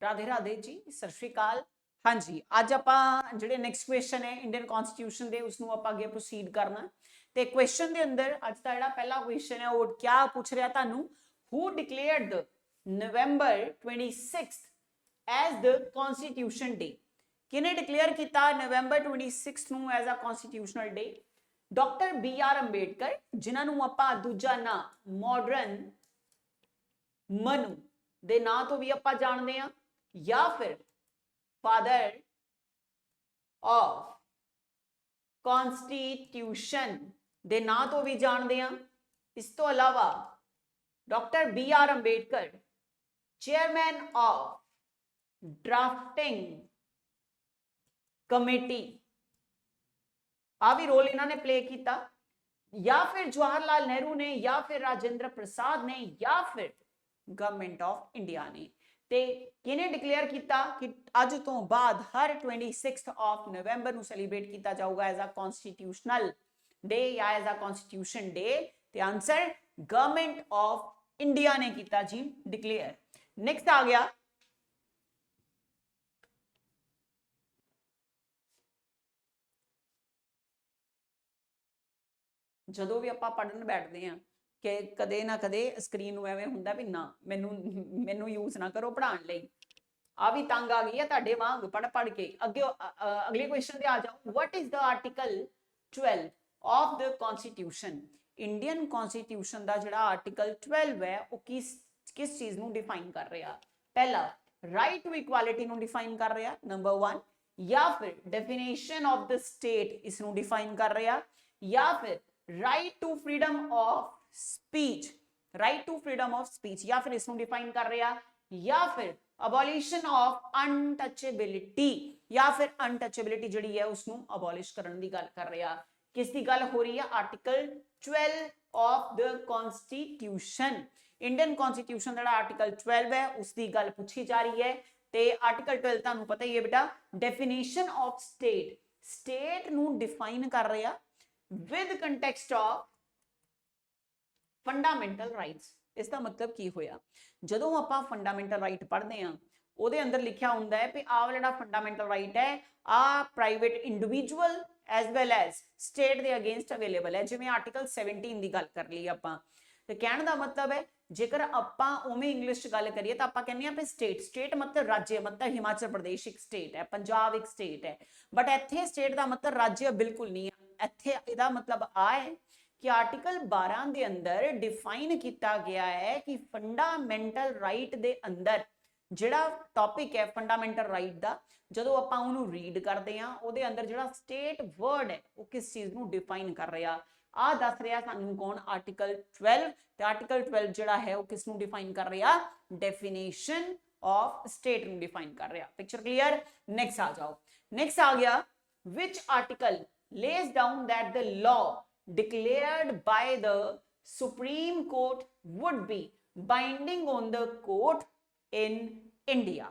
राधे राधे जी, सत श्री अकाल। हाँ जी, अज आपां जिहड़े नैक्सट क्वेश्चन है इंडियन कॉन्स्टिट्यूशन के उसनों आपां अगे प्रोसीड करना। ते क्वेश्चन के अंदर अज का जिहड़ा पहला क्वेश्चन है वो क्या पूछ रहा तुहानूं, who declared the November 26 as the constitution day. किने डिक्लेयर किया नवंबर 26 नूं as a constitutional day? Doctor B R Ambedkar, जिन्होंने आपां दूजा ना मॉडर्न मनु दे नां तो भी आपां जानते हैं, या फिर फादर ऑफ कॉन्स्टिट्यूशन दे नां तो भी जानते हैं। इस तो अलावा doctor B R Ambedkar chairman of drafting committee, आ भी रोल इन्होंने प्ले किया, या फिर जवाहरलाल नेहरू ने, या फिर राजेंद्र प्रसाद ने, या फिर गवर्नमेंट ऑफ इंडिया ने। ते किने डिक्लेयर किया कि अज तो बाद हर 26 ऑफ नवंबर नूं सैलीब्रेट किया जाऊगा एज अ कॉन्स्टिट्यूशनल डे या एज अ कॉन्स्टिट्यूशन डे? ते आंसर गवर्नमेंट ऑफ इंडिया ने किया जी डिक्लेयर। नेक्स्ट आ गया ਜਦੋਂ ਵੀ ਆਪਾਂ ਪੜਨ ਬੈਠਦੇ ਆ ਕਿ ਕਦੇ ਨਾ ਕਦੇ ਸਕਰੀਨ ਨੂੰ ਐਵੇਂ ਹੁੰਦਾ ਵੀ ਨਾ ਮੈਨੂੰ ਯੂਜ਼ ਨਾ ਕਰੋ ਪੜਾਉਣ ਲਈ। ਆ ਵੀ ਤੰਗ ਆ ਗਈ ਹੈ ਤੁਹਾਡੇ ਵਾਂਗ ਪੜ ਕੇ। ਅੱਗੇ ਅਗਲੇ ਕੁਐਸਚਨ ਤੇ ਆ ਜਾਓ। What is the article 12 of the constitution? Indian constitution ਦਾ ਜਿਹੜਾ ਆਰਟੀਕਲ 12 ਹੈ ਉਹ ਕਿਸ ਚੀਜ਼ ਨੂੰ ਡਿਫਾਈਨ ਕਰ ਰਿਹਾ? ਪਹਿਲਾ ਰਾਈਟ ਟੂ ਇਕੁਐਲਿਟੀ ਨੂੰ ਡਿਫਾਈਨ ਕਰ ਰਿਹਾ, ਨੰਬਰ 1, ਜਾਂ ਫਿਰ ਡੈਫੀਨੇਸ਼ਨ ਆਫ ਦ ਸਟੇਟ ਇਸ ਨੂੰ ਡਿਫਾइन कर रहा, या फिर right to freedom of speech, right to freedom of speech, या फिर इसको डिफाइन कर रहा, या फिर अबॉलिशन ऑफ अनटचेबिलिटी, या फिर अनटचेबिलिटी जिहड़ी है उसनू अबॉलिश करने की गल कर रहा। किसकी गल हो रही है? Article 12 of the constitution. Indian constitution जिहड़ा आर्टिकल 12 है उसकी गल पूछी जा रही है। ते आर्टिकल 12 तुहानू पता ही है बेटा, डेफिनेशन ऑफ स्टेट, स्टेट नू डिफाइन कर रहा with context of fundamental rights. इसका मतलब की होया, जदों आपां फंडामेंटल राइट पढ़ते हैं ਉਹਦੇ अंदर लिखा होंदा है कि आ वाला फंडामेंटल राइट है आ private individual as well as state के अगेंस्ट अवेलेबल है। जिवें आर्टिकल 17 की गल कर ली आपां, तो कहने का मतलब है जेकर आपां उवें इंग्लिश च गल करिए तो आपां कहने पे स्टेट, स्टेट मतलब राज्य, मतलब हिमाचल प्रदेश एक स्टेट है, पंजाब एक स्टेट है, बट इत्थे स्टेट का मतलब राज्य बिल्कुल नहीं है। इत्थे इहदा मतलब आ है कि आर्टिकल 12 के अंदर डिफाइन किया गया है कि फंडामेंटल राइट के अंदर जिहड़ा टॉपिक है फंडामेंटल राइट का, जदों आपां उहनूं रीड करते हैं उहदे अंदर जिहड़ा स्टेट वर्ड है वो किस चीज़ नूं डिफाइन कर रहा, आ दस रहा सानूं कौन? आर्टिकल 12। तो आर्टिकल 12 जिहड़ा है वो किस नूं डिफाइन कर रहा? डेफिनेशन ऑफ स्टेट नूं डिफाइन कर रहा। Picture clear? नेक्स्ट आ जाओ। नेक्स्ट आ गया, which article lays down that the law declared by the Supreme Court would be binding on the court in India?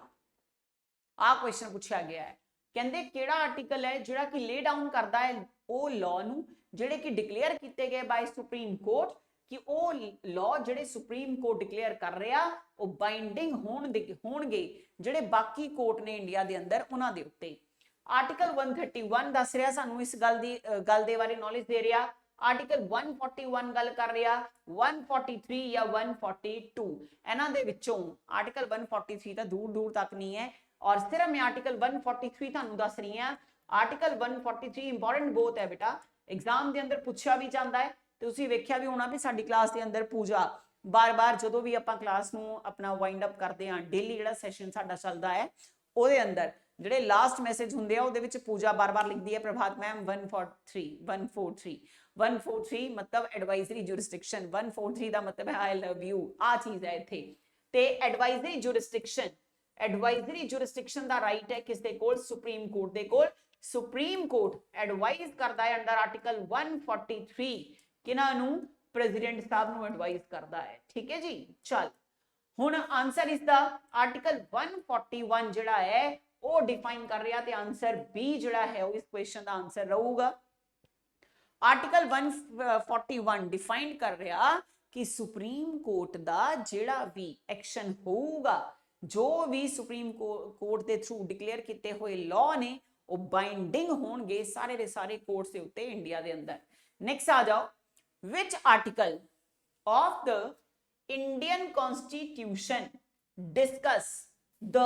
आ क्वेश्चन पूछा गया है, कहते केड़ा आर्टिकल है जिहड़ा कि ले डाउन करता है वो लॉ नूं जिहड़े कि डिक्लेयर किए गए बाय सुप्रीम कोर्ट, कि वो लॉ जिहड़े सुप्रीम कोर्ट डिक्लेयर कर रहा वो बाइंडिंग होणगे जिहड़े बाकी कोर्ट ने इंडिया के अंदर उन्हां दे उत्ते। आर्टिकल 131 दस रहा सानू इस गल दे बारे नॉलेज दे रहा। आर्टिकल 141 गल कर रहा, 143 या 142 इन्हां दे विचों आर्टिकल 143 तो दूर दूर तक नहीं है, और सिर्फ मैं आर्टिकल 143 तुहानू दस रही हां। आर्टिकल 143 इंपॉर्टेंट बहुत है बेटा, एग्जाम के अंदर पूछा भी जाता है। तो तुसीं वेख्या भी होना भी साडी क्लास के अंदर पूजा बार बार जदों भी आपां क्लास नूं अपना वाइंड अप करते हैं, डेली जिहड़ा सैशन साडा चलदा है ਉਹਦੇ अंदर ਜਿਹੜੇ ਲਾਸਟ ਮੈਸੇਜ ਹੁੰਦੇ ਆ ਉਹਦੇ ਵਿੱਚ ਪੂਜਾ ਬਾਰ-ਬਾਰ ਲਿਖਦੀ ਹੈ ਪ੍ਰਭਾਤ ਮੈਮ 143 मतलब एडवाइजरी जुरिस्डिक्शन, 143 ਦਾ मतलब है आई लव यू, ਆ ਚੀਜ਼ ਹੈ ਇੱਥੇ। ਤੇ एडवाइजरी जुरिस्डिक्शन ਦਾ ਰਾਈਟ ਹੈ ਕਿਸ ਦੇ ਕੋਲ? ਸੁਪਰੀਮ ਕੋਰਟ ਦੇ ਕੋਲ। ਸੁਪਰੀਮ ਕੋਰਟ ਐਡਵਾਈਜ਼ ਕਰਦਾ ਹੈ ਅੰਡਰ ਆਰਟੀਕਲ 143 ਕਿਨਾਂ ਨੂੰ? ਪ੍ਰੈਜ਼ੀਡੈਂਟ ਸਾਹਿਬ ਨੂੰ ਐਡਵਾਈਜ਼ ਕਰਦਾ ਹੈ। ਠੀਕ ਹੈ ਜੀ। ਚੱਲ ਹੁਣ ਆਨਸਰ ਇਸ ਦਾ ਆਰਟੀਕਲ 141 ਜਿਹੜਾ ਹੈ ਉਹ डिफाइन कर रहा, तो आंसर बी जिहड़ा है वो इस क्वेश्चन का आंसर रहूगा। आर्टिकल 141 डिफाइन कर रहा कि सुप्रीम कोर्ट का जिहड़ा भी एक्शन होगा जो भी सुप्रीम कोर्ट के थ्रू डिक्लेयर किए हुए लॉ ने वो बाइंडिंग होणगे सारे दे सारे कोर्ट्स के उत्ते इंडिया के अंदर। नेक्स्ट आ जाओ, which article of the Indian constitution discuss the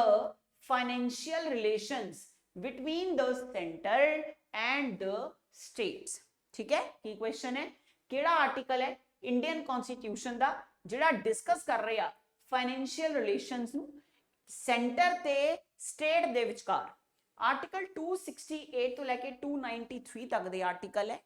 financial relations between the centre and the states. ठीक है, की क्वेश्चन है केड़ा आर्टिकल है इंडियन कॉन्स्टिट्यूशन का जिहड़ा डिस्कस कर रहा फाइनेंशियल रिलेशंस नू सेंटर ते स्टेट दे विचकार। आर्टिकल 268 तो लैके 293 तक दे आर्टिकल है,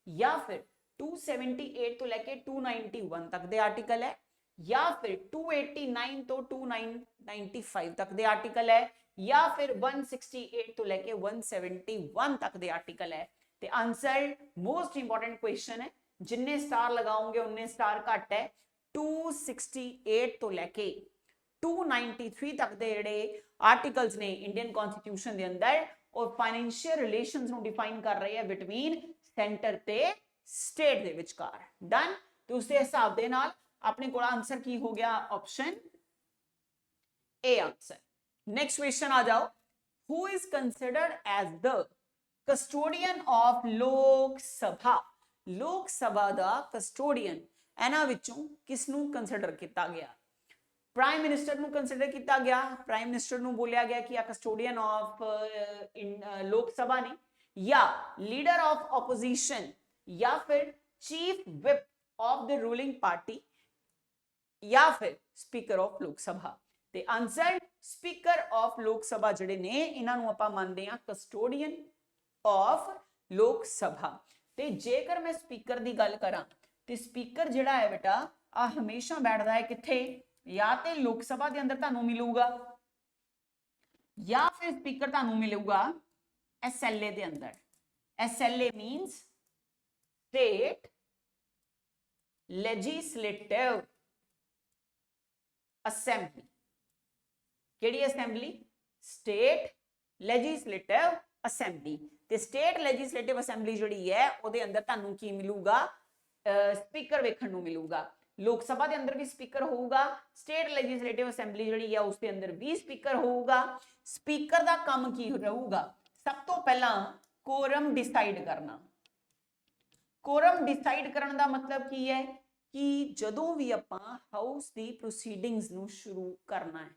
या फिर 278 तो लैके 291 तक दे आर्टिकल है, या फिर 289 तो 295 तक दे आर्टिकल है, या फिर 168 तो लैके 171 तक दे आर्टिकल है। ते आंसर मोस्ट इंपॉर्टेंट क्वेश्चन है, जिन्ने स्टार लगाओगे उन्ने स्टार घट है। 268 तो लैके 293 तक दे जेडे आर्टिकल्स ने इंडियन कॉन्स्टिट्यूशन के अंदर और फाइनेंशियल रिलेशंस नु डिफाइन कर रहे हैं बिटवीन सेंटर ते स्टेट दे विचकार। डन। तो उसके हिसाब दे नाल अपने को आंसर की हो गया option A answer. Next question आ जाओ, who is considered as the custodian of Lok Sabha. लोक सभा दा कस्टोडियन एना विचों किसनू कंसिडर किया गया? प्राइम मिनिस्टर नू कंसिडर किया गया, प्राइम मिनिस्टर नू बोलिया गया कि कस्टोडियन ऑफ लोक सभा ने, या लीडर ऑफ ऑपोजिशन, या फिर chief whip of the ruling party, या फिर स्पीकर ऑफ लोक सभा। ते आंसर स्पीकर ऑफ लोक सभा जिहड़े ने इन्हां नू आपां मानदे हां कस्टोडियन ऑफ लोक सभा। ते जेकर मैं स्पीकर की गल करा तो स्पीकर जिहड़ा है बेटा आ हमेशा बैठदा है किथे, या तो लोक सभा के अंदर तुहानू मिलूगा, या फिर स्पीकर तुहानू मिलूगा SLA के अंदर। SLA means state legislative assembly. केड़ी असेंबली? State legislative assembly. ते स्टेट लेजिस्लेटिव असेंबली जिहड़ी है उहदे अंदर तुहानू की मिलूगा? स्पीकर वेखण नू मिलूगा। लोक सभा के अंदर भी स्पीकर होगा, स्टेट लेजिस्लेटिव असेंबली जिहड़ी है उसके अंदर भी स्पीकर होगा। स्पीकर का काम की रहूगा? सब तो पहला कोरम डिसाइड करना। कोरम डिसाइड करने का मतलब की है कि जदों भी आपां हाउस की प्रोसीडिंग्स नू शुरू करना है,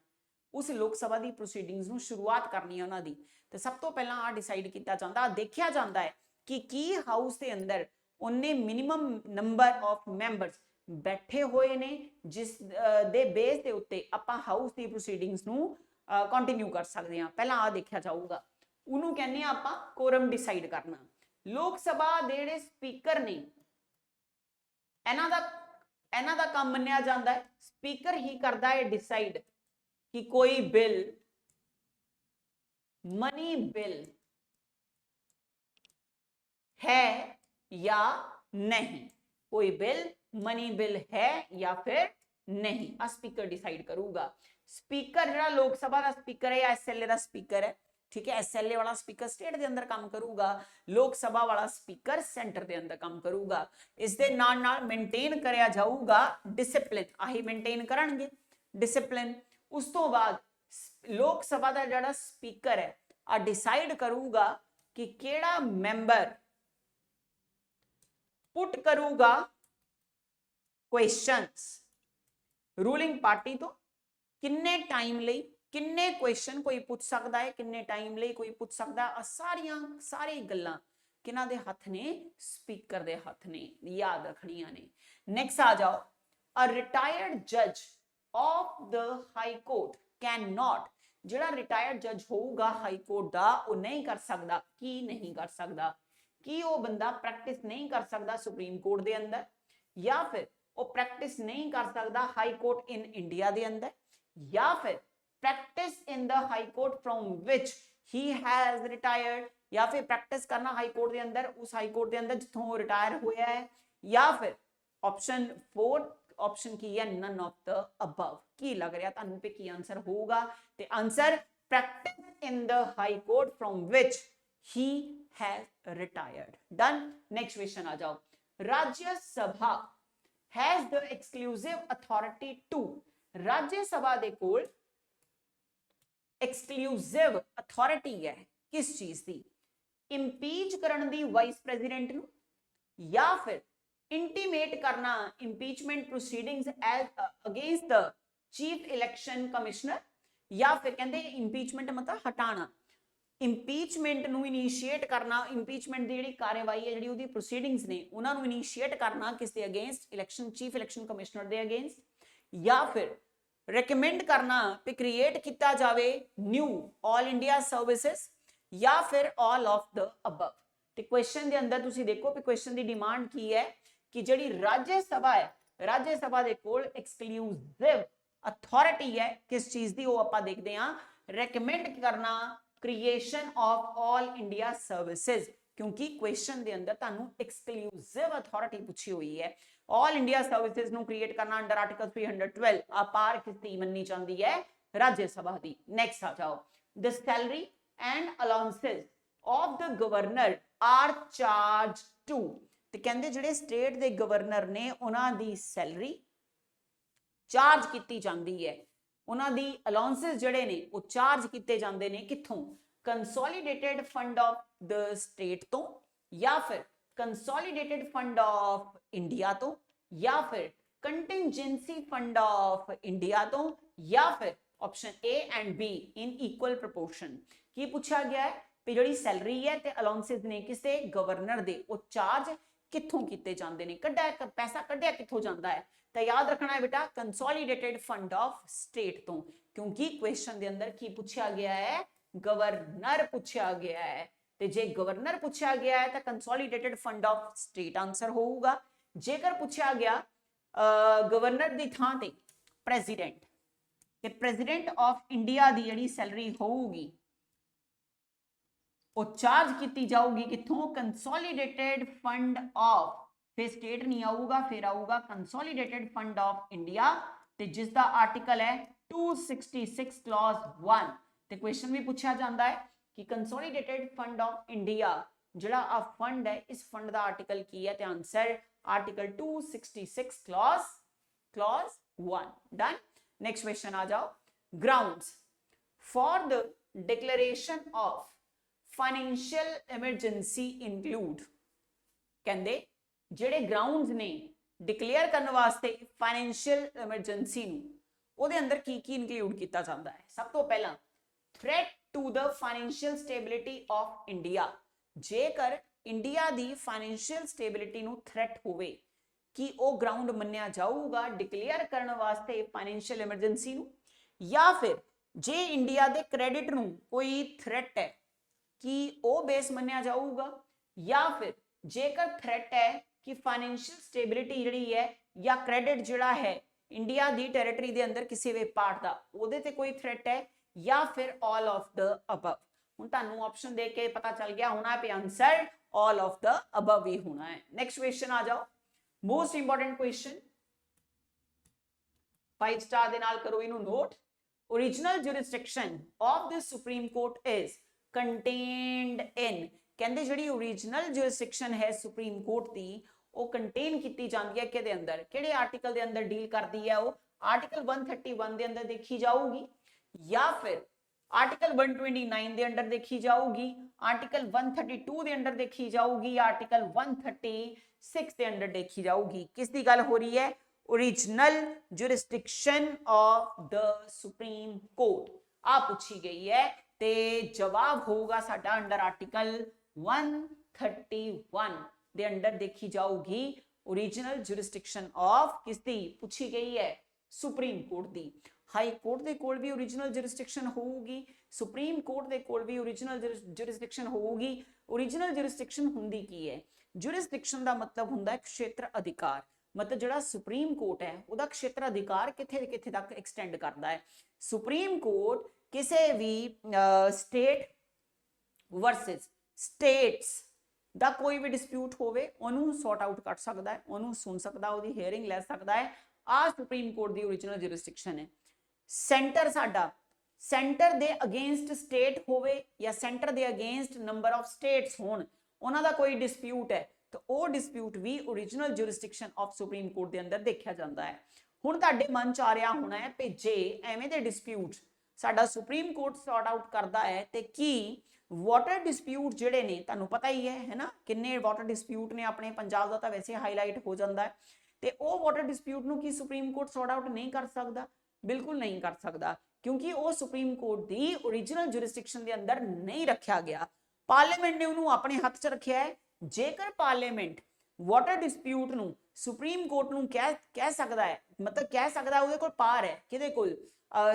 उस लोक सभा की प्रोसीडिंग्स नू शुरुआत करनी है उन्होंने, तो सब तो पहला आ डिसाइड किया जाता, देखा जाता है कि की हाउस के अंदर उन्ने मिनिमम नंबर ऑफ मैंबर्स बैठे हुए ने जिस दे बेस के उत्ते आपां हाउस की प्रोसीडिंग्स नू कंटिन्यू कर सकते हैं। पहला आ देखा जाऊगा, उन्होंने कहने आपां कोरम डिसाइड करना। लोक सभा दे जिहड़े स्पीकर ने इन्हां दा काम मन्निया जाता है, स्पीकर ही करता है डिसाइड कि कोई बिल, मनी बिल है या नहीं, कोई बिल मनी बिल है या फिर नहीं, आ स्पीकर डिसाइड करूगा। स्पीकर जिहड़ा लोक सभा का स्पीकर है या SLA का स्पीकर है, ठीक है, SLA वाला स्पीकर स्टेट के अंदर काम करूगा, लोक सभा वाला स्पीकर सेंटर के अंदर काम करूगा। इस दे नाल नाल मेंटेन करया जाऊगा डिसिप्लिन, आही मेंटेन करनगे डिसिप्लिन। उस तो बाद लोक सभा का जिहड़ा स्पीकर है आ डिसाइड करूगा कि केड़ा मैंबर पुट करूगा क्वेश्चंस रूलिंग पार्टी तो, किन्ने टाइम लई किन्ने क्वेश्चन कोई पूछ सकता है, किन्ने टाइम लई कोई पूछ सकता है। सारी गल्लां किन्हां दे हथ ने? स्पीकर दे हथ ने, याद रखनियां ने। नेक्स्ट आ जाओ, अ रिटायर्ड जज of the high court can not, जिहड़ा रिटायर्ड जज होगा हाई कोर्ट दा वो नहीं कर सकता, की नहीं कर सकता, कि वो बंदा प्रैक्टिस नहीं कर सकता सुप्रीम कोर्ट के अंदर, या फिर वो प्रैक्टिस नहीं कर सकता हाई कोर्ट इन इंडिया के अंदर, या फिर practice in the high court from which he has retired, या फिर प्रैक्टिस करना हाई कोर्ट के अंदर उस हाई कोर्ट के अंदर जिथों रिटायर होया है, या फिर ऑप्शन 4 ऑप्शन की है नन ऑफ द अबव। की लग रहा तुहानू पे की आंसर होगा? ते answer practice in the high court from which he has retired. Done. Next question आ जाओ, Rajya Sabha has the exclusive authority to, Rajya Sabha they coal exclusive authority है किस चीज की? इंपीच करन दी वाइस प्रेसिडेंट नू, या फिर इंटीमेट करना impeachment proceedings as against the chief election commissioner, या फिर कहते इंपीचमेंट मतलब हटाना, इंपीचमेंट नू इनीशिएट करना, इंपीचमेंट की जी कार्यवाही है जी प्रोसीडिंग्स ने उन्होंने इनीशिएट करना किस दे against? Election chief election commissioner के अगेंस्ट, या फिर रिकमेंड करना कि क्रिएट किया जाए न्यू ऑल इंडिया सर्विसेज, या फिर ऑल ऑफ द अबव। तो क्वेश्चन के अंदर तुसी देखो कि क्वेश्चन की डिमांड की है कि जी राज्य सभा है, राज्य सभा के कोल एक्सक्लूसिव अथॉरिटी है किस चीज की, वो आप देखते हैं रिकमेंड करना creation of all India services, क्योंकि क्वेश्चन के अंदर तुहानू एक्सक्लूसिव अथॉरिटी पूछी हुई है। ऑल इंडिया सर्विसेज नू क्रिएट करना अंडर आर्टिकल 312 अपार किसकी मन्नी जाती है? राज्य सभा की। नेक्स्ट आ जाओ, the salary and allowances of the governor are charged to, ते कहंदे जिहड़े स्टेट दे गवर्नर ने उन्हां दी सैलरी चार्ज की जाती है, उन्हां दी अलाउंसेस जिहड़े ने वो चार्ज किए जाते हैं कित्थों? कंसोलीडेटेड फंड ऑफ द स्टेट तो, या फिर कंसोलीडेटेड फंड ऑफ इंडिया तो, या फिर कंटिंजेंसी फंड ऑफ इंडिया तो, या फिर option A and be in equal proportion. की पूछा गया है कि जी सैलरी है ते अलाउंसेस ने किसे? गवर्नर दे, वो चार्ज कित्थों किए जाते हैं, कढ़िया पैसा कढ़िया कित्थों जाता है? तो याद रखना है बेटा कंसोलीडेटेड फंड ऑफ स्टेट तो, क्योंकि क्वेश्चन के अंदर की पूछा गया है? गवर्नर पूछा गया है, तो जे गवर्नर पूछा गया है तो कंसोलीडेटेड फंड ऑफ स्टेट आंसर होगा। जेकर पूछा गया गवर्नर की थां ते प्रेसिडेंट, ते प्रेसिडेंट ऑफ इंडिया की जिहड़ी सैलरी होगी वो चार्ज की जाऊगी कित्थों? कंसोलीडेटेड फंड ऑफ, फिर स्टेट नहीं आऊगा, फिर आऊगा कंसोलीडेटेड फंड ऑफ इंडिया, ते जिसका आर्टिकल है 266 क्लॉज 1। ते क्वेश्चन भी पूछा जाता है कि कंसोलीडेटेड फंड ऑफ इंडिया जिहड़ा आ फंड है, इस फंड का आर्टिकल की है? ते answer article 266 clause 1। Done. Next question आ जाओ, grounds for the declaration of financial emergency include, कहंदे जिहड़े ग्राउंड्स ने डिक्लेयर करने वास्ते फाइनेंशियल इमरजेंसी नूं उहदे अंदर की इंक्लूड किया जाता है? सब तो पहला threat to the financial stability of India, जेकर इंडिया दी फाइनेंशियल स्टेबिलिटी नूं थ्रेट होवे कि वो ग्राउंड मन्निया जाऊगा डिक्लेयर करने वास्ते फाइनेंशियल इमरजेंसी नूं, या फिर जे इंडिया दे क्रेडिट नूं कोई थ्रेट है कि वो बेस मन्निया जाऊगा, या फिर जेकर थ्रेट है कि फाइनेंशियल स्टेबिलिटी जिहड़ी है या क्रेडिट जिहड़ा है इंडिया दी टेरिटरी दे अंदर किसी भी पार्ट दा ओहदे ते कोई थ्रेट है, या फिर ऑल ऑफ द अबव। हुण तुहानूं ऑप्शन देख के पता चल गया होना पे answer all of the above ही होना है। नेक्स्ट क्वेश्चन आ जाओ, मोस्ट इंपॉर्टेंट क्वेश्चन, 5 स्टार दे नाल करो इनू note. Original jurisdiction of the supreme court is contained in, कहंदे जिहड़ी ओरिजिनल जुरिस्डिक्शन है सुप्रीम कोर्ट दी वो कंटेन की जाती है किहदे अंदर, किहड़े आर्टिकल दे अंदर डील करती है? वो आर्टिकल 131 दे अंदर देखी जाऊगी, या फिर आर्टिकल 129 दे अंदर देखी जाऊगी, आर्टिकल 132 दे अंदर देखी जाऊगी, आर्टिकल 136 दे अंदर देखी जाऊगी? किसकी गल हो रही है? Original jurisdiction of the supreme court आ पूछी गई है, ते जवाब होगा साडा अंडर आर्टिकल 131 दे अंडर देखी जाऊगी ओरिजिनल जुरिस्डिक्शन ऑफ किसदी पूछी गई है? सुप्रीम कोर्ट दी। हाई कोर्ट दे कोल भी ओरिजिनल जुरिस्डिक्शन होगी, सुप्रीम कोर्ट दे कोल भी ओरिजिनल जुरिस्डिक्शन होगी। ओरिजिनल जुरिस्डिक्शन हुंदी की है? जुरिस्डिक्शन दा मतलब हुंदा है क्षेत्र अधिकार, मतलब जिहड़ा सुप्रीम कोर्ट है उहदा क्षेत्र अधिकार किथे किथे तक एक्सटेंड करता है। सुप्रीम कोर्ट किसी भी स्टेट वर्सेस स्टेट्स दा कोई भी डिस्प्यूट होवे ओनू सॉर्ट आउट कर सकता है, ओनू सुन सकता, ओदी हियरिंग ले सकता है। आ सुप्रीम कोर्ट दी ओरिजिनल जुरिस्डिक्शन है। सेंटर साडा सेंटर दे अगेंस्ट स्टेट होवे या सेंटर दे अगेंस्ट नंबर ऑफ स्टेट्स होण, उन्हां दा कोई डिस्प्यूट है तो वो डिस्प्यूट भी original jurisdiction of supreme court के अंदर देखा जाता है। हुण तुहाडे मन च आ रहा होना है कि जे एवें दे डिस्प्यूट ਸਾਡਾ ਸੁਪਰੀਮ ਕੋਰਟ ਸੌਰਟ ਆਊਟ ਕਰਦਾ ਹੈ ਤੇ ਕੀ ਵਾਟਰ ਡਿਸਪਿਊਟ ਜਿਹੜੇ ਨੇ ਤੁਹਾਨੂੰ ਪਤਾ ਹੀ ਹੈ ਨਾ ਕਿੰਨੇ ਵਾਟਰ ਡਿਸਪਿਊਟ ਨੇ ਆਪਣੇ ਪੰਜਾਬ ਦਾ ਤਾਂ ਵੈਸੇ ਹਾਈਲਾਈਟ ਹੋ ਜਾਂਦਾ ਹੈ ਤੇ ਉਹ ਵਾਟਰ ਡਿਸਪਿਊਟ ਨੂੰ ਕੀ ਸੁਪਰੀਮ ਕੋਰਟ ਸੌਰਟ ਆਊਟ ਨਹੀਂ ਕਰ ਸਕਦਾ ਬਿਲਕੁਲ ਨਹੀਂ ਕਰ ਸਕਦਾ ਕਿਉਂਕਿ ਉਹ ਸੁਪਰੀਮ ਕੋਰਟ ਦੀ ਓਰੀਜਨਲ ਜੁਰਿਸਡਿਕਸ਼ਨ ਦੇ ਅੰਦਰ ਨਹੀਂ ਰੱਖਿਆ ਗਿਆ ਪਾਰਲੀਮੈਂਟ ਨੇ ਉਹਨੂੰ ਆਪਣੇ ਹੱਥ 'ਚ ਰੱਖਿਆ ਹੈ ਜੇਕਰ ਪਾਰਲੀਮੈਂਟ ਵਾਟਰ ਡਿਸਪਿਊਟ ਨੂੰ ਸੁਪਰੀਮ ਕੋਰਟ ਨੂੰ ਕਹਿ ਸਕਦਾ ਹੈ ਮਤਲਬ ਕਹਿ ਸਕਦਾ ਉਹਦੇ ਕੋਲ ਪਾਵਰ ਹੈ ਕਿਹਦੇ ਕੋਲ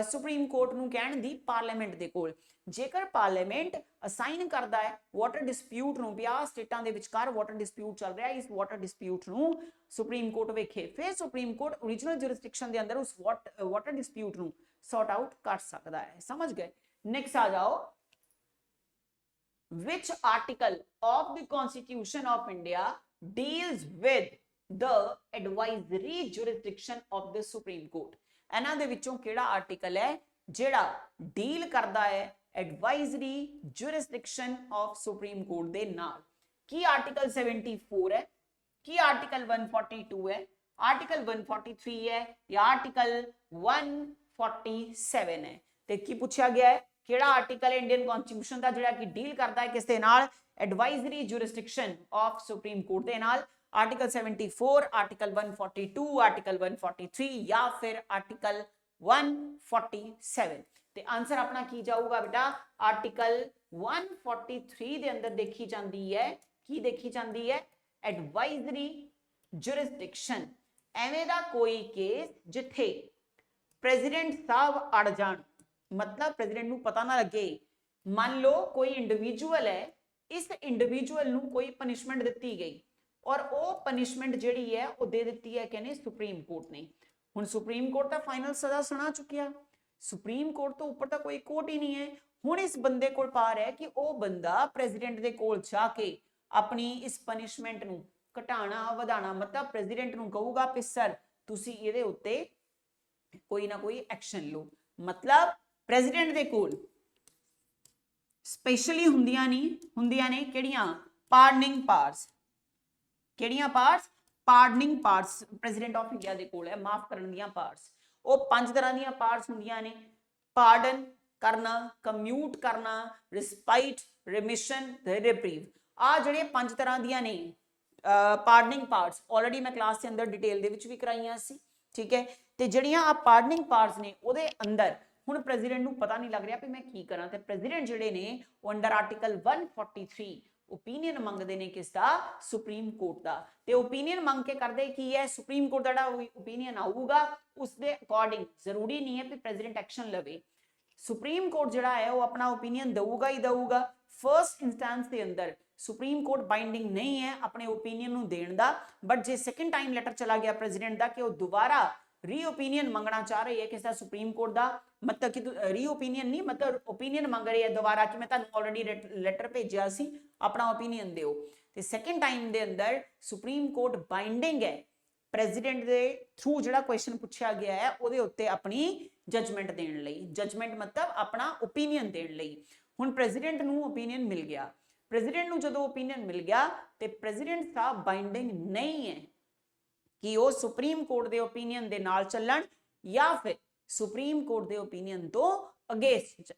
ਸੁਪਰੀਮ ਕੋਰਟ ਨੂੰ ਕਹਿਣ ਦੀ ਪਾਰਲੀਮੈਂਟ ਦੇ ਕੋਲ ਜੇਕਰ ਪਾਰਲੀਮੈਂਟ ਅਸਾਈਨ ਕਰਦਾ ਹੈ ਵਾਟਰ ਡਿਸਪਿਊਟ ਨੂੰ ਵੀ ਆਹ ਸਟੇਟਾਂ ਦੇ ਵਿਚਕਾਰ ਵਾਟਰ ਡਿਸਪਿਊਟ ਚੱਲ ਰਿਹਾ ਇਸ ਵਾਟਰ ਡਿਸਪਿਊਟ ਨੂੰ ਸੁਪਰੀਮ ਕੋਰਟ ਵੇਖੇ ਫਿਰ ਸੁਪਰੀਮ ਕੋਰਟ ਓਰੀਜਨਲ ਜੁਰਿਸਡਿਕਸ਼ਨ ਦੇ ਅੰਦਰ ਉਸ ਵਾਟਰ ਡਿਸਪਿਊਟ ਨੂੰ ਸੌਰਟ ਆਊਟ ਕਰ ਸਕਦਾ ਹੈ ਸਮਝ ਗਏ ਨੈਕਸਟ ਆ ਜਾਓ which article of the Constitution of India deals with the advisory jurisdiction of the Supreme Court ਇਹਨਾਂ ਦੇ ਵਿੱਚੋਂ ਕਿਹੜਾ ਆਰਟੀਕਲ ਹੈ ਜਿਹੜਾ ਡੀਲ ਕਰਦਾ ਹੈ advisory jurisdiction of Supreme Court ਦੇ ਨਾਲ ਕੀ ਆਰਟੀਕਲ 74 ਹੈ ਕੀ ਆਰਟੀਕਲ 142 ਹੈ ਆਰਟੀਕਲ 143 ਹੈ ਜਾਂ ਆਰਟੀਕਲ 147 ਹੈ ਤੇ ਕੀ ਪੁੱਛਿਆ ਗਿਆ ਹੈ ਕਿਹੜਾ ਆਰਟੀਕਲ ਇੰਡੀਅਨ ਕਨਸਟੀਟਿਊਸ਼ਨ ਦਾ ਜਿਹੜਾ ਕਿ ਡੀਲ ਕਰਦਾ ਹੈ ਕਿਸ ਦੇ ਨਾਲ advisory jurisdiction of supreme court ਦੇ ਨਾਲ ਆਰਟੀਕਲ 74 ਆਰਟੀਕਲ 142 ਆਰਟੀਕਲ 143 ਜਾਂ ਫਿਰ ਆਰਟੀਕਲ 147 ਤੇ ਆਨਸਰ ਆਪਣਾ ਕੀ ਜਾਊਗਾ ਬੇਟਾ ਆਰਟੀਕਲ 143 ਦੇ ਅੰਦਰ ਦੇਖੀ ਜਾਂਦੀ ਹੈ ਕੀ ਦੇਖੀ ਜਾਂਦੀ ਹੈ ਐਡਵਾਈਜ਼ਰੀ ਜੁਰਿਸਡਿਕਸ਼ਨ ਐਵੇਂ ਦਾ ਕੋਈ ਕੇਸ ਜਿੱਥੇ ਪ੍ਰੈਜ਼ੀਡੈਂਟ ਸਾਹਿਬ ਅੜ ਜਾਣ मतलब प्रेसिडेंट ਨੂੰ ਪਤਾ ਨਾ ਲੱਗੇ ਮੰਨ ਲਓ ਕੋਈ ਇੰਡੀਵਿਜੂਅਲ ਹੈ ਇਸ ਇੰਡੀਵਿਜੂਅਲ ਨੂੰ ਕੋਈ ਪਨਿਸ਼ਮੈਂਟ ਦਿੱਤੀ ਗਈ ਔਰ ਉਹ ਪਨਿਸ਼ਮੈਂਟ ਜਿਹੜੀ ਹੈ ਉਹ ਦੇ ਦਿੱਤੀ ਹੈ ਕਹਿੰਦੇ ਸੁਪਰੀਮ ਕੋਰਟ ਨੇ ਹੁਣ ਸੁਪਰੀਮ ਕੋਰਟ ਤਾਂ ਫਾਈਨਲ ਸਜ਼ਾ ਸੁਣਾ ਚੁੱਕਿਆ ਸੁਪਰੀਮ ਕੋਰਟ ਤੋਂ ਉੱਪਰ ਤਾਂ ਕੋਈ ਕੋਰਟ ਹੀ ਨਹੀਂ ਹੈ ਹੁਣ ਇਸ ਬੰਦੇ ਕੋਲ ਪਾਰ ਹੈ ਕਿ ਉਹ ਬੰਦਾ ਪ੍ਰੈਜ਼ੀਡੈਂਟ ਦੇ ਕੋਲ ਜਾ ਕੇ ਆਪਣੀ ਇਸ ਪਨਿਸ਼ਮੈਂਟ ਨੂੰ ਘਟਾਣਾ ਵਧਾਣਾ ਮਤਲਬ ਪ੍ਰੈਜ਼ੀਡੈਂਟ ਨੂੰ ਕਹੂਗਾ ਕਿ ਸਰ ਤੁਸੀਂ ਇਹਦੇ ਉੱਤੇ ਕੋਈ ਨਾ ਕੋਈ ਐਕਸ਼ਨ ਲਓ ਮਤਲਬ ਪ੍ਰੈਜ਼ੀਡੈਂਟ ਦੇ ਕੋਲ ਸਪੈਸ਼ਲੀ ਹੁੰਦੀਆਂ ਨੇ ਕਿਹੜੀਆਂ ਪਾਰਡਨਿੰਗ ਪਾਵਰਸ ਕਿਹੜੀਆਂ powers pardoning powers president of India ਦੇ ਕੋਲ ਹੈ ਮਾਫ ਕਰਨ ਦੀਆਂ ਪਾਵਰਸ ਉਹ 5 ਤਰ੍ਹਾਂ ਦੀਆਂ ਪਾਵਰਸ ਹੁੰਦੀਆਂ ਨੇ ਪਾਰਡਨ ਕਰਨਾ ਕਮਿਊਟ ਕਰਨਾ ਰਿਸਪਾਈਟ ਰਿਮਿਸ਼ਨ ਤੇ ਰਿਪਰੀਵ ਆ ਜਿਹੜੇ 5 ਤਰ੍ਹਾਂ ਦੀਆਂ ਨੇ ਪਾਰਡਨਿੰਗ ਪਾਵਰਸ ਆਲਰੇਡੀ ਮੈਂ ਕਲਾਸ ਦੇ ਅੰਦਰ ਡਿਟੇਲ ਦੇ ਵਿੱਚ ਵੀ ਕਰਾਈਆਂ ਸੀ ਠੀਕ ਹੈ ਤੇ ਜਿਹੜੀਆਂ ਆ ਪਾਰਡਨਿੰਗ ਪਾਵਰਸ ਨੇ ਉਹਦੇ ਅੰਦਰ ਹੁਣ ਪ੍ਰੈਜ਼ੀਡੈਂਟ ਨੂੰ ਪਤਾ ਨਹੀਂ ਲੱਗ ਰਿਹਾ ਕਿ ਮੈਂ ਕੀ ਕਰਾਂ ਤੇ ਪ੍ਰੈਜ਼ੀਡੈਂਟ ਜਿਹੜੇ ਨੇ ਉਹ ਅੰਡਰ ਆਰਟੀਕਲ 143 ਓਪੀਨੀਅਨ ਮੰਗਦੇ ਨੇ ਕਿਸ ਦਾ ਸੁਪਰੀਮ ਕੋਰਟ ਦਾ ਤੇ ਓਪੀਨੀਅਨ ਮੰਗ ਕੇ ਕਰਦੇ ਕੀ ਹੈ ਸੁਪਰੀਮ ਕੋਰਟ ਦਾ ਜਿਹੜਾ ਓਪੀਨੀਅਨ ਆਊਗਾ ਉਸ ਦੇ ਅਕੋਰਡਿੰਗ ਜ਼ਰੂਰੀ ਨਹੀਂ ਹੈ ਕਿ ਪ੍ਰੈਜ਼ੀਡੈਂਟ ਐਕਸ਼ਨ ਲਵੇ ਸੁਪਰੀਮ ਕੋਰਟ ਜਿਹੜਾ ਹੈ ਉਹ ਆਪਣਾ ਓਪੀਨੀਅਨ ਦਊਗਾ ਹੀ ਦਊਗਾ ਫਰਸਟ ਇੰਸਟੈਂਸ ਦੇ ਅੰਦਰ ਸੁਪਰੀਮ ਕੋਰਟ ਬਾਈਂਡਿੰਗ ਨਹੀਂ ਹੈ ਆਪਣੇ ਓਪੀਨੀਅਨ ਨੂੰ ਦੇਣ ਦਾ ਬਟ ਜੇ ਸੈਕੰਡ ਟਾਈਮ ਲੈਟਰ ਚਲਾ ਗਿਆ ਪ੍ਰੈਜ਼ੀਡੈਂਟ ਦਾ ਕਿ ਉਹ ਦੁਬਾਰਾ ਰੀ ਓਪੀਨੀਅਨ ਮੰਗਣਾ ਚਾਹ ਰਹੀ ਹੈ ਕਿਸ ਦਾ ਸੁਪਰੀਮ ਕੋਰਟ ਦਾ मतलब कि री ओपीनियन नहीं मतलब ओपीनियन मंग रही है दोबारा कि मैं तुहानू ऑलरेडी लेटर भेजिया सी अपना ओपीनियन दिओ ते सेकंड टाइम दे अंदर सुप्रीम कोर्ट बाइंडिंग है प्रेजिडेंट दे थ्रू जिहड़ा क्वेश्चन पूछा गया है ਉਹਦੇ ਉੱਤੇ अपनी जजमेंट देण लई जजमेंट मतलब अपना ओपीनियन देण लई हुण प्रेजिडेंट नू ओपीनियन मिल गया प्रेजिडेंट नू जदों ओपीनियन मिल गया ते प्रेजिडेंट साहब बाइंडिंग नहीं है कि वो सुप्रीम कोर्ट दे ओपीनियन दे नाल ਚੱਲਣ या फिर सुप्रीम कोर्ट दे ओपीनियन तो अगेंस्ट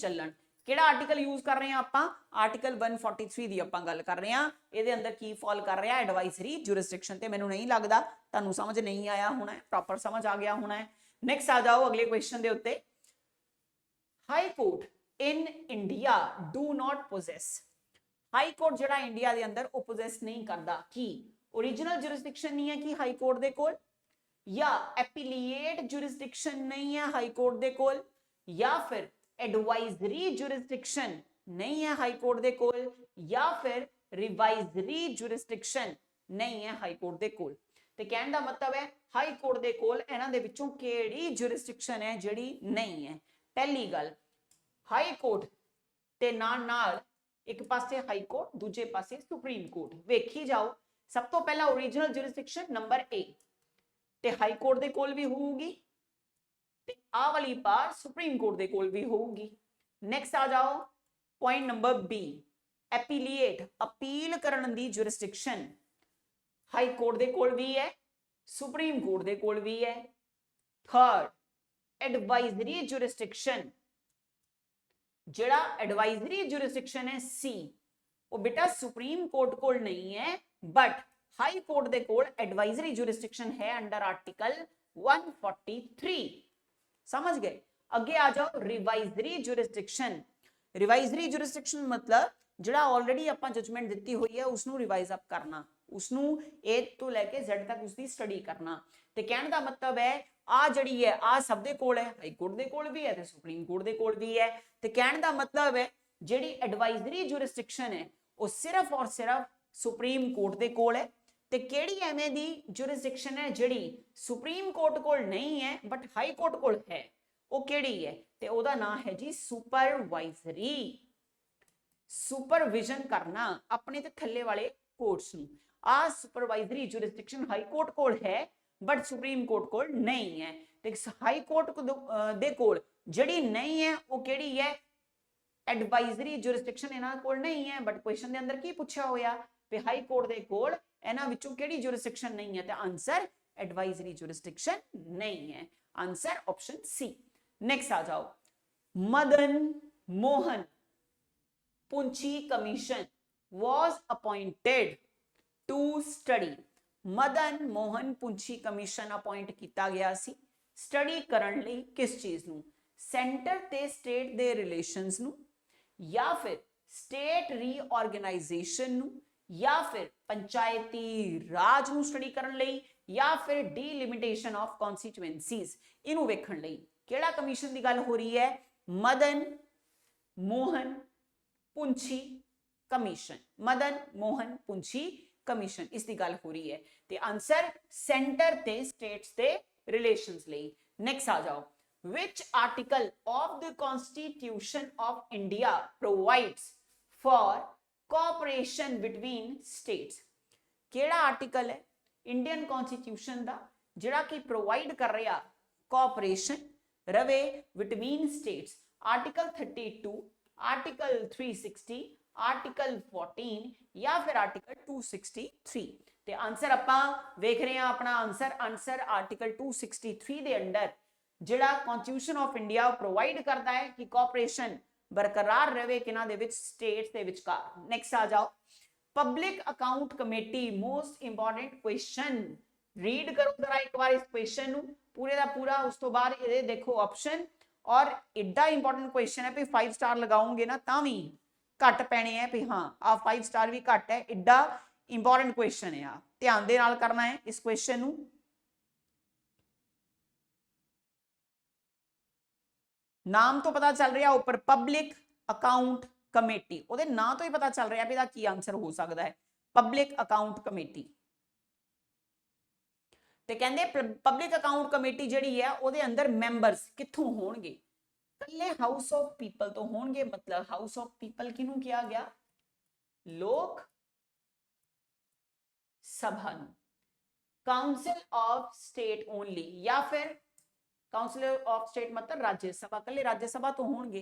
ਚੱਲਣ ਕਿਹੜਾ ਆਰਟੀਕਲ ਯੂਜ਼ ਕਰ ਰਹੇ ਹਾਂ ਆਪਾਂ ਆਰਟੀਕਲ 143 ਦੀ ਆਪਾਂ ਗੱਲ ਕਰ ਰਹੇ ਹਾਂ ਇਹਦੇ ਅੰਦਰ ਕੀ ਫਾਲ ਕਰ ਰਿਹਾ ਐਡਵਾਈਜ਼ਰੀ ਜੁਰਿਸਡਿਕਸ਼ਨ ਤੇ ਮੈਨੂੰ ਨਹੀਂ ਲੱਗਦਾ ਤੁਹਾਨੂੰ ਸਮਝ ਨਹੀਂ ਆਇਆ ਹੋਣਾ ਪ੍ਰੋਪਰ ਸਮਝ ਆ ਗਿਆ ਹੋਣਾ ਨੈਕਸਟ ਆ ਜਾਓ ਅਗਲੇ ਕੁਐਸਚਨ ਦੇ ਉੱਤੇ high court in India do not possess high court ਜਿਹੜਾ ਇੰਡੀਆ ਦੇ ਅੰਦਰ ਉਹ ਪੋਸੈਸ ਨਹੀਂ ਕਰਦਾ ਕੀ ओरिजिनल जुरिस्डिक्शन नहीं है कि हाई कोर्ट दे कोल या एपीलिएट जुरिस्डिक्शन नहीं है हाई कोर्ट दे कोल या फिर एडवाइजरी जुरिस्डिक्शन नहीं है हाई कोर्ट दे कोल या फिर रिवाइजरी जुरिस्डिक्शन नहीं है हाई कोर्ट दे कोल ते कहने दा मतलब है हाई कोर्ट दे कोल इन्हां दे विचों किहड़ी जुरिस्डिक्शन है जिहड़ी नहीं है पहली गल हाई कोर्ट ते नाल एक पासे हाई कोर्ट दूजे पासे सुप्रीम कोर्ट वेखी जाओ सब तो पहला ओरिजिनल जुरिस्डिक्शन नंबर ए ते हाई कोर्ट दे कोल भी होगी ते आ वाली पार सुप्रीम कोर्ट दे कोल भी होगी नेक्स्ट आ जाओ point number B appellate appeal करन दी जुरिस्डिक्शन हाई कोर्ट दे कोल भी है सुप्रीम कोर्ट दे कोल भी है थर्ड एडवाइजरी जुरिस्डिक्शन, जिहड़ा एडवाइजरी जुरिस्डिक्शन है सी, वो बेटा सुप्रीम कोर्ट कोल नहीं है, बट हाई कोर्ट दे कोल एडवाइजरी जुरिस्डिक्शन है अंडर आर्टिकल 143। समझ गए? अगे आ जाओ रिवाइजरी जुरिस्डिक्शन। रिवाइजरी जुरिस्डिक्शन मतलब जिहड़ा ऑलरेडी आपां जजमेंट दित्ती हुई है उसनू रिवाइज अप करना, उसनू ए तो लैके Z तक उसकी स्टडी करना। ते कहने दा मतलब है आ जड़ी है आ सब दे कोल है, हाई कोर्ट दे कोल भी है ते सुप्रीम कोर्ट दे कोल भी है। ते कहने दा मतलब है जिहड़ी एडवाइजरी जुरिस्डिक्शन है वो सिर्फ और सिर्फ सुप्रीम कोर्ट दे कोल है। ते केड़ी एवें दी जुरिस्डिक्शन है जिहड़ी सुप्रीम कोर्ट कोल नहीं है बट हाई कोर्ट कोल है, वो केड़ी है? ते ओदा नाम है जी सुपरवाइजरी। सुपरविजन करना अपने ते थल्ले वाले कोर्ट्स नूं। आ सुपरवाइजरी जुरिस्डिक्शन हाई कोर्ट कोल है बट सुप्रीम कोर्ट कोल नहीं है। ते हाई कोर्ट दे कोल जिहड़ी नहीं है वो केड़ी है? एडवाइजरी जुरिस्डिक्शन इन्हां कोल नहीं है, बट क्वेश्चन दे अंदर की पूछा होया कि हाई कोर्ट दे कोल इन्हां विचों केड़ी जुरिस्डिक्शन नहीं है? ते आंसर एडवाइजरी जुरिस्डिक्शन नहीं है, आंसर ऑप्शन सी। नेक्स्ट आ जाओ, Madan Mohan Punchhi commission was appointed to study। Madan Mohan Punchhi commission appoint किया गया सी स्टडी करन लई किस चीज नूं? सेंटर ते स्टेट दे रिलेशंस नूं, या फिर स्टेट रीऑर्गेनाइजेशन नूं, या फिर पंचायती राज नूं स्टडी करन लई, या फिर डीलिमिटेशन ऑफ कॉन्स्टिट्यूएंसीज इनू वेखण लई। केड़ा कमीशन की गल हो रही है? मदन मोहन पुंछी कमीशन, मदन मोहन पुंछी कमीशन इसकी गल हो रही है। ते आंसर सेंटर ते स्टेट्स दे रिलेशंस लई। नेक्स्ट आ जाओ, which article of the constitution of India provides for cooperation between states? केड़ा आर्टिकल है इंडियन कॉन्स्टिट्यूशन दा जिहड़ा कि प्रोवाइड कर रहा कोऑपरेशन रवे between states? Article 32, article 360, article 14 या फिर आर्टिकल 263? ते आंसर आपां वेख रहे हैं अपना आंसर आर्टिकल 263 दे अंडर जिहड़ा कॉन्स्टिट्यूशन ऑफ इंडिया प्रोवाइड करता है कि कोऑपरेशन बरकरार रहे किन्हां दे विच? स्टेट्स दे विचकार। नेक्स्ट आ जाओ, public account committee most important question. Read करो जरा एक बार इस क्वेश्चन नूं पूरे दा पूरा, उस तो बाद ये देखो ऑप्शन। और एडा इंपॉर्टेंट क्वेश्चन है भी 5 स्टार लगाओगे ना तां भी घट पैने हैं भी हाँ आ 5 स्टार भी घट है, एडा इंपॉर्टेंट क्वेश्चन है। ध्यान दे नाल करना है इस क्वेश्चन नूं। नाम तो पता चल रहा ऊपर पब्लिक अकाउंट कमेटी, ਉਹਦੇ ਨਾਂ ਤੋਂ ਹੀ ਪਤਾ ਚੱਲ ਰਿਹਾ ਵੀ ਇਹਦਾ ਕੀ ਆਨਸਰ ਹੋ ਸਕਦਾ ਹੈ, ਪਬਲਿਕ ਅਕਾਊਂਟ ਕਮੇਟੀ। ਤੇ ਕਹਿੰਦੇ ਪਬਲਿਕ ਅਕਾਊਂਟ ਕਮੇਟੀ ਜਿਹੜੀ ਹੈ ਉਹਦੇ ਅੰਦਰ ਮੈਂਬਰਸ ਕਿੱਥੋਂ ਹੋਣਗੇ? ਕੱਲੇ ਹਾਊਸ ਆਫ ਪੀਪਲ ਤੋਂ ਹੋਣਗੇ। ਮਤਲਬ ਹਾਊਸ ਆਫ ਪੀਪਲ ਕਿਹਨੂੰ ਕਿਹਾ ਗਿਆ? ਲੋਕ ਸਭਾ ਨੂੰ। ਕਾਉਂਸਲ ਆਫ ਸਟੇਟ ਓਨਲੀ, या फिर काउंसिल ऑफ स्टेट मतलब राज्यसभा, कल्ले राज्यसभा तो होंगे।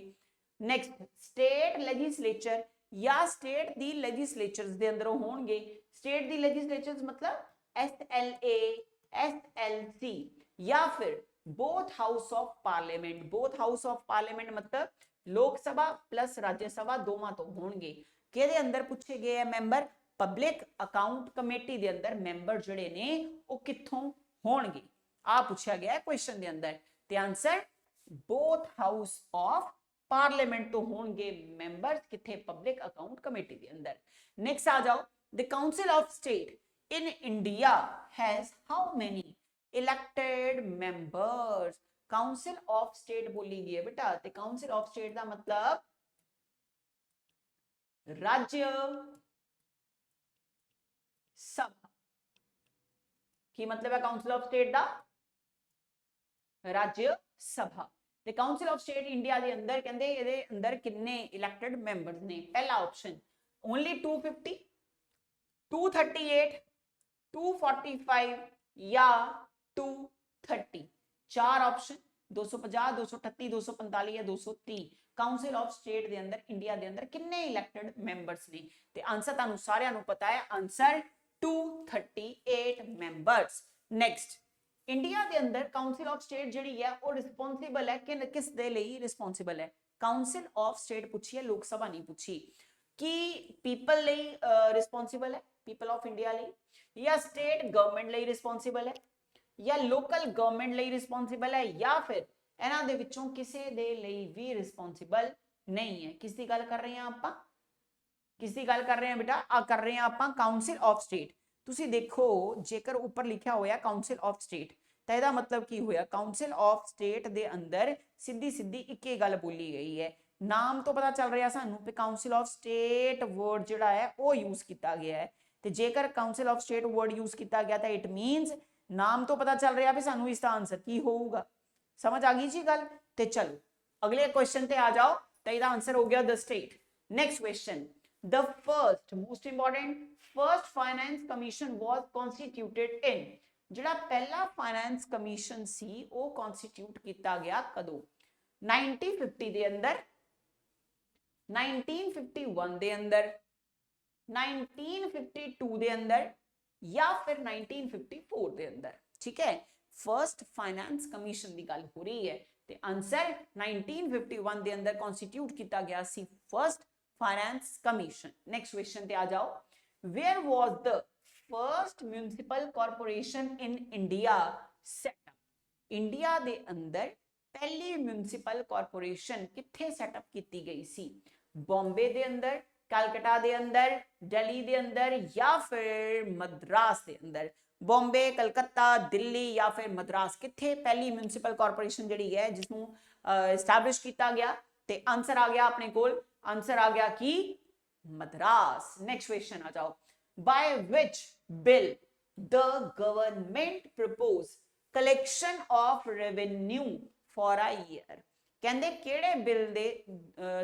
नेक्स्ट स्टेट लेजिस्लेचर या स्टेट दी लेजिस्लेचर्स दे अंदरों होंगे। स्टेट दी लेजिस्लेचर्स मतलब SLA, SLC, या फिर both house of parliament. Both house of parliament मतलब लोक सभा प्लस राज्यसभा दोवां तो होंगे। केदे अंदर पूछे गए हैं मैंबर? पब्लिक अकाउंट कमेटी दे अंदर मैंबर जिहड़े ने वो कित्थों होंगे? आ पूछा गया है क्वेश्चन के अंदर। ते answer both house of parliament तो होंगे मेंबर्स किथे? पब्लिक अकाउंट कमेटी के अंदर। नेक्स्ट आ जाओ, the council of state in India has how many elected members? Council of state बोली गई है बेटा, ते काउंसिल ऑफ स्टेट का मतलब राज्य सभा। की मतलब है काउंसिल ऑफ स्टेट का? राज्य सभा। ते काउंसिल ऑफ स्टेट इंडिया के अंदर कहंदे इहदे अंदर किन्ने इलेक्टेड मेंबर्स ने? पहला ऑप्शन ओनली 250, 238, 245 या 230। चार ऑप्शन 250, 238, 245 या 230। काउंसिल ऑफ स्टेट के अंदर इंडिया के अंदर किन्ने इलेक्टेड मेंबर्स ने? ते आंसर तुहानू सारियां नू पता है, आंसर 238 मेंबर्स। नेक्स्ट इंडिया के अंदर काउंसिल ऑफ स्टेट जिहड़ी है वो रिस्पोंसिबल है कि किस दे लई रिस्पोंसिबल है? काउंसिल ऑफ स्टेट पूछी है, लोक सभा नहीं पूछी कि पीपल लई रिस्पोंसिबल है, पीपल ऑफ इंडिया लई, या स्टेट गवर्नमेंट लई रिस्पोंसिबल है, या लोकल गवर्नमेंट लई रिस्पोंसिबल है, या फिर इन्हां दे विचों किसी दे लई भी रिस्पोंसिबल नहीं है? किस दी गल कर रहे हैं आपां? किस दी गल कर रहे हैं बेटा? कर रहे हैं आपां काउंसिल ऑफ स्टेट। तुसी देखो जेकर ऊपर लिखा होया काउंसिल ऑफ स्टेट तो यदा मतलब की होया? काउंसिल ऑफ स्टेट दे अंदर सीधी सीधी इक्के गल बोली गई है। नाम तो पता चल रहा सानू कि काउंसिल ऑफ स्टेट वर्ड जिहड़ा है वो यूज किया गया है, तो जेकर council of state word use किया गया तो इट मीनस नाम तो पता चल रहा भी सानू इसका आंसर की होगा। समझ आ गई जी गल? तो चलो अगले क्वेश्चन ते आ जाओ, तो इसका आंसर हो गया the state. Next question, the first most important first finance commission was constituted in, ਜਿਹੜਾ ਪਹਿਲਾ फाइनेंस कमीशन ਸੀ ਉਹ constitute ਕੀਤਾ ਗਿਆ ਕਦੋਂ? 1950 ਦੇ ਅੰਦਰ, 1951 ਦੇ ਅੰਦਰ, 1952 ਦੇ ਅੰਦਰ, ਜਾਂ ਫਿਰ 1954 ਦੇ ਅੰਦਰ? ਠੀਕ ਹੈ, ਫਰਸਟ ਫਾਈਨੈਂਸ ਕਮਿਸ਼ਨ ਦੀ ਗੱਲ ਹੋ ਰਹੀ ਹੈ ਤੇ ਆਨਸਰ 1951 ਦੇ ਅੰਦਰ constitute ਕੀਤਾ ਗਿਆ ਸੀ first finance commission. Next question पे आ जाओ, where was the first municipal corporation in India set up? India दे अंदर पहली म्युनिसिपल कॉर्पोरेशन किथे सेटअप की गई सी? बॉम्बे दे अंदर, कलकत्ता दे अंदर, दिल्ली दे अंदर, या फिर मद्रास दे अंदर? बॉम्बे, कलकत्ता, दिल्ली या फिर मद्रास, किथे पहली म्युनिसिपल कॉर्पोरेशन जिहड़ी है जिसनू एस्टैब्लिश किया गया? ते आंसर आ गया अपने कोल, आंसर आ गया कि मद्रास। नेक्स्ट क्वेश्चन आ जाओ, by which bill the government propose collection of revenue for a year? कहंदे किहड़े बिल दे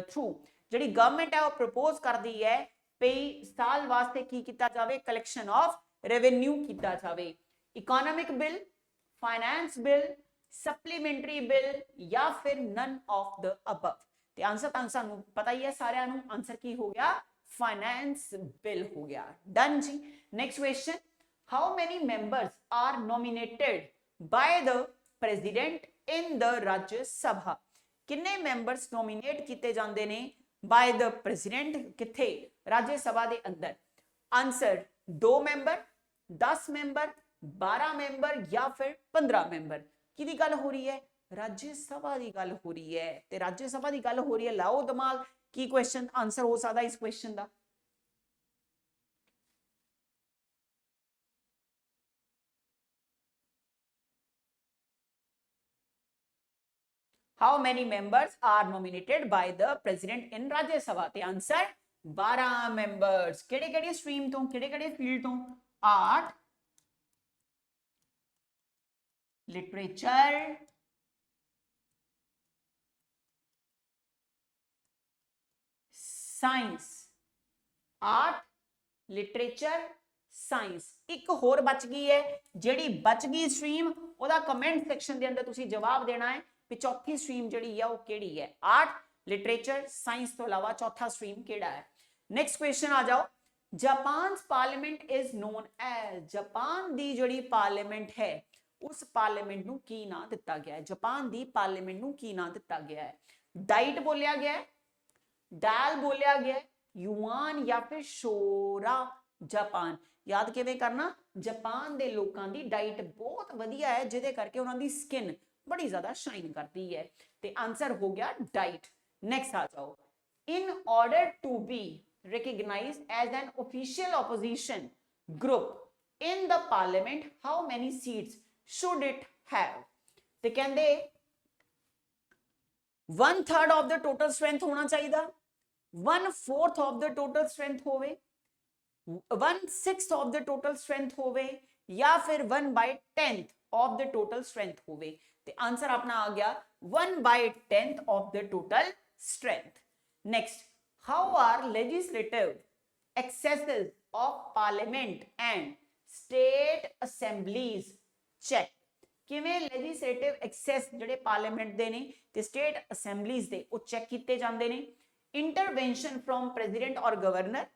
थ्रू जिहड़ी गवर्नमेंट है वो प्रपोज करदी है भई साल वास्ते की कीता जावे? कलेक्शन ऑफ रेवेन्यू कीता जावे। Economic bill, finance bill, supplementary bill, या फिर नन ऑफ द अबव? ते आंसर तो सानू पता ही है सारिਆਂ ਨੂੰ, आंसर की हो गया? फाइनेंस बिल हो गया। Done ji. Next question, how many members are nominated by the president in the Rajya Sabha? किन्ने मेंबर्स नॉमिनेट किए जाते हैं बाय द प्रेसिडेंट किथे? राज्य सभा के अंदर। आंसर 2 मेंबर, 10 मेंबर, 12 मेंबर, या फिर 15 मेंबर? की गल हो रही है? राज्य सभा की गल हो रही है, ते राज्य सभा की गल हो रही है। लाओ दिमाग, की क्वेश्चन आंसर हो सकता इस क्वेश्चन का? How many members are nominated by the president in Rajya Sabha? ते आंसर 12 मेंबर्स। केड़े-केड़े स्ट्रीम तो, केड़े-केड़े फील्ड तो? Art, literature, science. Art, literature, science. एक होर बच गई है, जिहड़ी बच गई स्ट्रीम ओदा कमेंट सेक्शन के अंदर तुसी जवाब देना है कि चौथी स्ट्रीम जिहड़ी है वो केड़ी है? आर्ट, लिटरेचर, साइंस तो अलावा चौथा स्ट्रीम केड़ा है? नेक्स्ट क्वेश्चन आ जाओ, Japan parliament is known as? Japan दी जिहड़ी पार्लियामेंट है उस पार्लियामेंट नूं की नाम दिता गया है? जापान दी पार्लियामेंट नूं की नाम दिता गया है? डाइट बोलिया गया है, डाल बोलिया गया, युआन, या फिर शोरा जापान? याद किवें करना? जापान दे लोकां दी डाइट बहुत वधिया है जिहदे करके उन्हां दी स्किन बड़ी ज्यादा शाइन करती है, ते आंसर हो गया डाइट। नेक्स्ट आ जाओ, in order to be recognised as an official opposition group in the parliament how many seats should it have? ते कहंदे 1/3 ऑफ द टोटल स्ट्रेंथ होना चाहिए, 1/4 ऑफ द टोटल स्ट्रेंथ होवे, 1/6 ऑफ द टोटल स्ट्रेंथ होवे, या फिर 1/10 of the total strength होवे? ते आंसर अपना आ गया 1/10 of the total strength. Next, how are legislative excesses of parliament and state assemblies check? किवें लेजिस्लेटिव एक्सेस जिहड़े पार्लियामेंट दे ने ते स्टेट असेंबलीज दे वो चेक किए जाते हैं? इंटरवेंशन फ्रॉम प्रेसिडेंट और गवर्नर,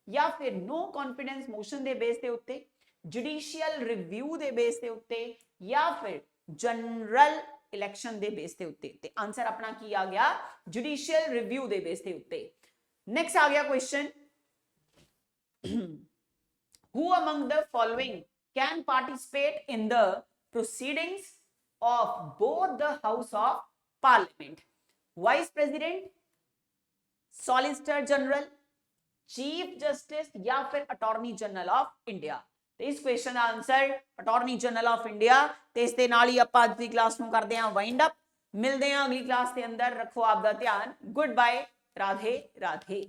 या फिर नो कॉन्फिडेंस मोशन दे बेस के उत्ते, जुडिशियल रिव्यू दे बेस के उत्ते या फिर जनरल इलेक्शन दे बेस के उत्ते? ते आंसर अपना की आ गया जुडिशियल रिव्यू दे बेस के उत्ते। नेक्स्ट आ गया question, who among the following can participate in the proceedings of both the House of Parliament? Vice President, Solicitor General, chief justice या फिर अटॉर्नी जनरल ऑफ इंडिया? तो इस क्वेश्चन का answer attorney general of India. तो इस दे नाल ही ਆਪਾਂ ਅੱਜ ਦੀ ਕਲਾਸ ਨੂੰ ਕਰਦੇ ਹਾਂ ਵਾਈਂਡ ਅਪ। ਮਿਲਦੇ ਹਾਂ ਅਗਲੀ ਕਲਾਸ ਦੇ ਅੰਦਰ। ਰੱਖੋ ਆਪ ਦਾ ਧਿਆਨ। Good bye. ਰਾਧੇ ਰਾਧੇ।